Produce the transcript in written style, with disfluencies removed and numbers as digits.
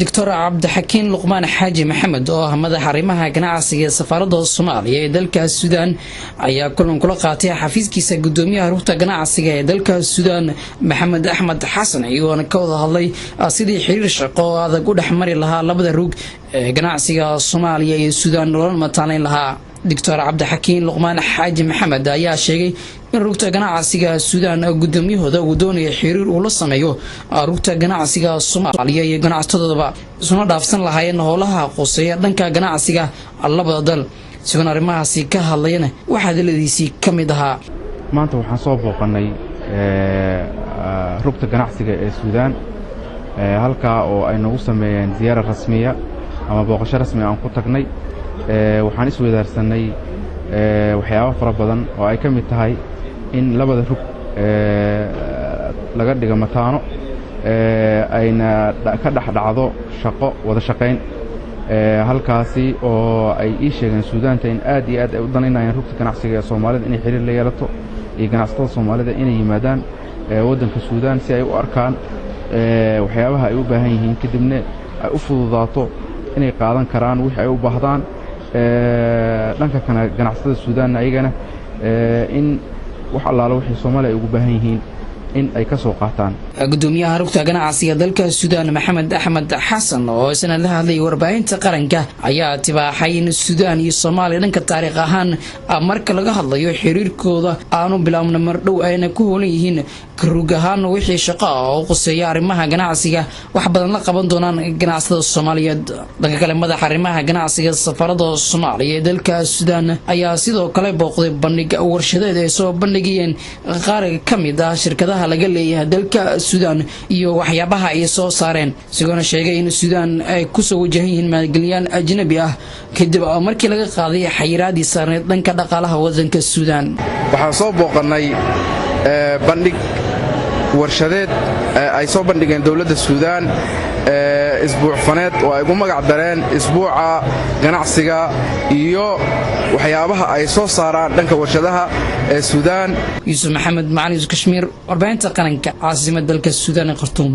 دكتور عبد الحكيم لقمان حاجي محمد oo madax arrimaha ganacsiga ee safaarada Soomaaliya ee dalka Suudaan ayaa kulan kula qaatay xafiiskiisa gudoomiyaha rugta ganacsiga ee dalka Suudaan Maxamed Axmed Xasan iyo ka wada hadlay sidii xiriir shaqo adag u dhaxmari lahaa labada rug ee ganacsiga Soomaaliya iyo Suudaan loo matalayn lahaa دكتور عبد الحكيم لقمان حاجي محمد ayaa sheegay in rugta ganacsiga Suudaan gudoomiyahooda uu doonayo xiriir uu la sameeyo rugta ganacsiga Soomaaliya iyo ganacsatada soo dhaafsan lahaayeen howlaha qoseeya dhanka ganacsiga labada dal sidoo arrimahaasi ka hadlayna waxa daladiisi kamid ahaa maanta waxaan soo booqanay rugta ganacsiga ee Suudaan halka oo ay nagu sameeyeen ziyaaro rasmiya ama booqasho rasmi ah aan ku tagnay waxaan is weydaarsanay waxyaabo fara badan oo ay ka mid tahay in labada rug laga dhigo mataano ayna ka dhaxdhacdo shaqo wada shaqayn halkaasi oo ay ii sheegeen Suudaanta in aad iyo aad ay u danaynayaan rugta ganacsiga ee Soomaalida inay xiriir la yeelato iyo ganacsatada Soomaalida inay yimaadaan wadanka Suudaan si ay u arkaan waxyaabaha ay u baahan yihiin kadibna ay u fududaato inay qaadan karaan wixii ay u baahdaan dhanka kana ganacsatada Suudaan ayagana in wax allaala wixii Soomaaliya ugu baahan yihiin in ay ka soo qaataan gudoomiyaha rugta ganacsiga dalka Suudaan Maxamed Axmed Xasan oo isna la hadlay warbaahinta qaranka ayaa tibaaxay in Suudaan iyo Soomaaliya dhanka taariikh ahaan marka laga hadlayo xiriirkooda aanu bilaabna mar dhow ayna ku hoolan yihiin rug ahaan wixii shaqo oo qoseeya arrimaha ganacsiga wax badan la qaban doonaan ganacsatada Soomaaliyeed dhanka kale madax arrimaha ganacsiga safaarada Soomaaliya ee dalka Suudaan ayaa sidoo kale booqday bandhig warshadeed ay soo bandhigeen qaar ka mid ah shirkadaha laga leeyahay dalka Suudaan iyo waxyaabaha ay soo saareen sidoo sheegay in Suudaan ay ku soo wajahan maalgeliyaan ajnabi ah kadib markii laga qaaday xayiraadii saareed dhanka dhaqaalaha wadanka Suudaan waxaan soo booqanay bandhig warshadeed ay soo bandhigeen dawladda Suudaan isbuuc faneed oo ay ugu magac dareen isbuuca ganacsiga iyo waxyaabaha ay soo saaraan dhanka warshadaha ee Suudaan Yusuf Maxamed Macalin Kashmir warbaahinta qaranka caasimadda dalka Suudaan ee Khartoum